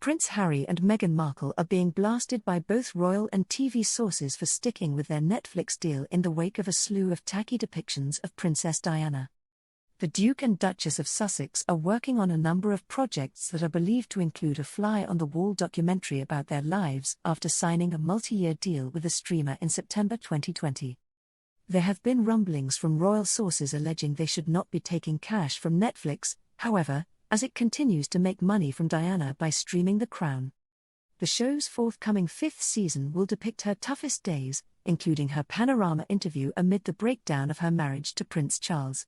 Prince Harry and Meghan Markle are being blasted by both royal and TV sources for sticking with their Netflix deal in the wake of a slew of tacky depictions of Princess Diana. The Duke and Duchess of Sussex are working on a number of projects that are believed to include a fly-on-the-wall documentary about their lives after signing a multi-year deal with a streamer in September 2020. There have been rumblings from royal sources alleging they should not be taking cash from Netflix, however, as it continues to make money from Diana by streaming The Crown. The show's forthcoming 5th season will depict her toughest days, including her panorama interview amid the breakdown of her marriage to Prince Charles.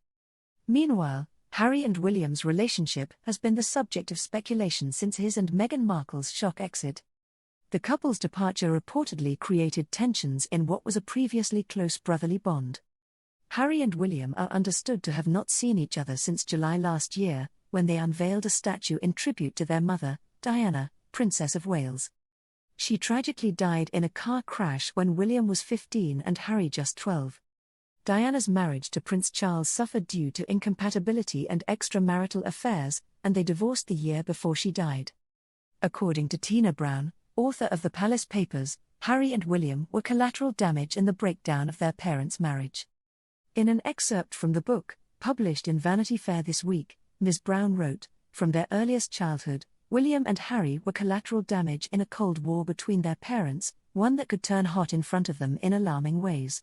Meanwhile, Harry and William's relationship has been the subject of speculation since his and Meghan Markle's shock exit. The couple's departure reportedly created tensions in what was a previously close brotherly bond. Harry and William are understood to have not seen each other since July last year, when they unveiled a statue in tribute to their mother, Diana, Princess of Wales. She tragically died in a car crash when William was 15 and Harry just 12. Diana's marriage to Prince Charles suffered due to incompatibility and extramarital affairs, and they divorced the year before she died. According to Tina Brown, author of The Palace Papers, Harry and William were collateral damage in the breakdown of their parents' marriage. In an excerpt from the book, published in Vanity Fair this week, Ms. Brown wrote, "From their earliest childhood, William and Harry were collateral damage in a cold war between their parents, one that could turn hot in front of them in alarming ways."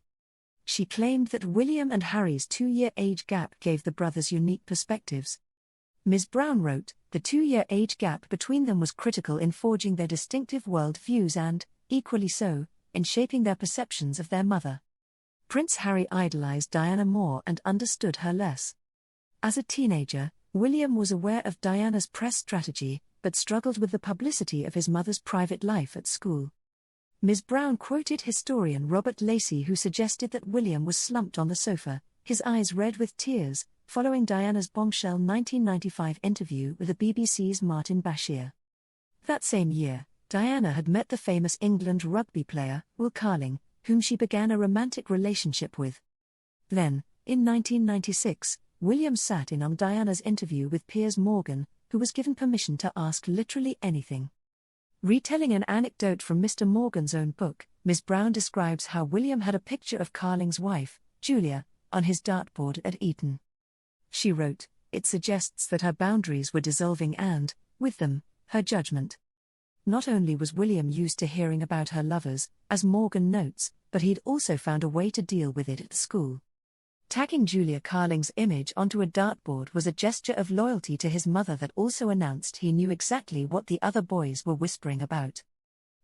She claimed that William and Harry's 2-year age gap gave the brothers unique perspectives. Ms. Brown wrote, "The 2-year age gap between them was critical in forging their distinctive world views and, equally so, in shaping their perceptions of their mother." Prince Harry idolized Diana more and understood her less. As a teenager, William was aware of Diana's press strategy, but struggled with the publicity of his mother's private life at school. Ms. Brown quoted historian Robert Lacey, who suggested that William was slumped on the sofa, his eyes red with tears, following Diana's bombshell 1995 interview with the BBC's Martin Bashir. That same year, Diana had met the famous England rugby player, Will Carling, whom she began a romantic relationship with. Then, in 1996, William sat in on Diana's interview with Piers Morgan, who was given permission to ask literally anything. Retelling an anecdote from Mr. Morgan's own book, Ms. Brown describes how William had a picture of Carling's wife, Julia, on his dartboard at Eton. She wrote, "It suggests that her boundaries were dissolving and, with them, her judgment." Not only was William used to hearing about her lovers, as Morgan notes, but he'd also found a way to deal with it at school. Tacking Julia Carling's image onto a dartboard was a gesture of loyalty to his mother that also announced he knew exactly what the other boys were whispering about.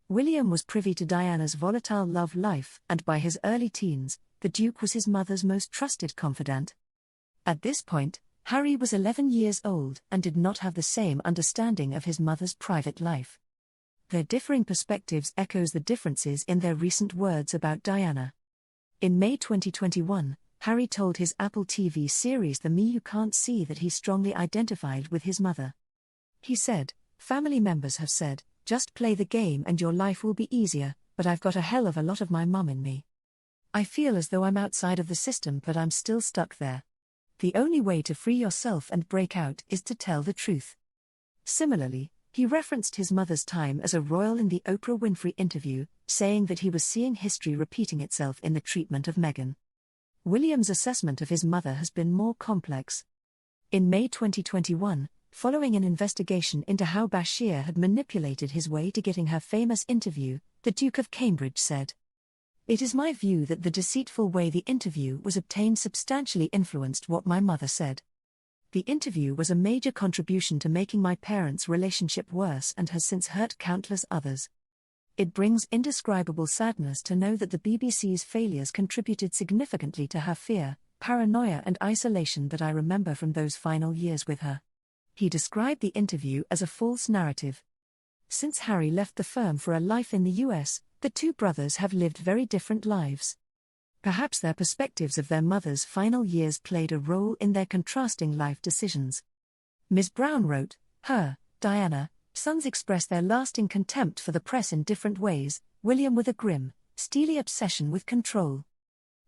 William was privy to Diana's volatile love life, and by his early teens, the Duke was his mother's most trusted confidant. At this point, Harry was 11 years old and did not have the same understanding of his mother's private life. Their differing perspectives echoes the differences in their recent words about Diana. In May 2021, Harry told his Apple TV series The Me You Can't See that he strongly identified with his mother. He said, "Family members have said, just play the game and your life will be easier, but I've got a hell of a lot of my mum in me. I feel as though I'm outside of the system but I'm still stuck there. The only way to free yourself and break out is to tell the truth." Similarly, he referenced his mother's time as a royal in the Oprah Winfrey interview, saying that he was seeing history repeating itself in the treatment of Meghan. William's assessment of his mother has been more complex. In May 2021, following an investigation into how Bashir had manipulated his way to getting her famous interview, the Duke of Cambridge said, "It is my view that the deceitful way the interview was obtained substantially influenced what my mother said. The interview was a major contribution to making my parents' relationship worse and has since hurt countless others. It brings indescribable sadness to know that the BBC's failures contributed significantly to her fear, paranoia and isolation that I remember from those final years with her." He described the interview as a false narrative. Since Harry left the firm for a life in the US, the two brothers have lived very different lives. Perhaps their perspectives of their mother's final years played a role in their contrasting life decisions. Ms. Brown wrote, "Her, Diana, sons express their lasting contempt for the press in different ways, William with a grim, steely obsession with control.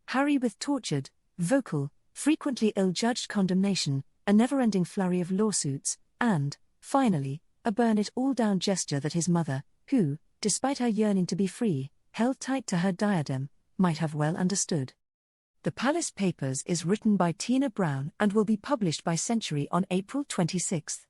Harry with tortured, vocal, frequently ill-judged condemnation, a never-ending flurry of lawsuits, and, finally, a burn-it-all-down gesture that his mother, who, despite her yearning to be free, held tight to her diadem, might have well understood. The Palace Papers is written by Tina Brown and will be published by Century on April 26.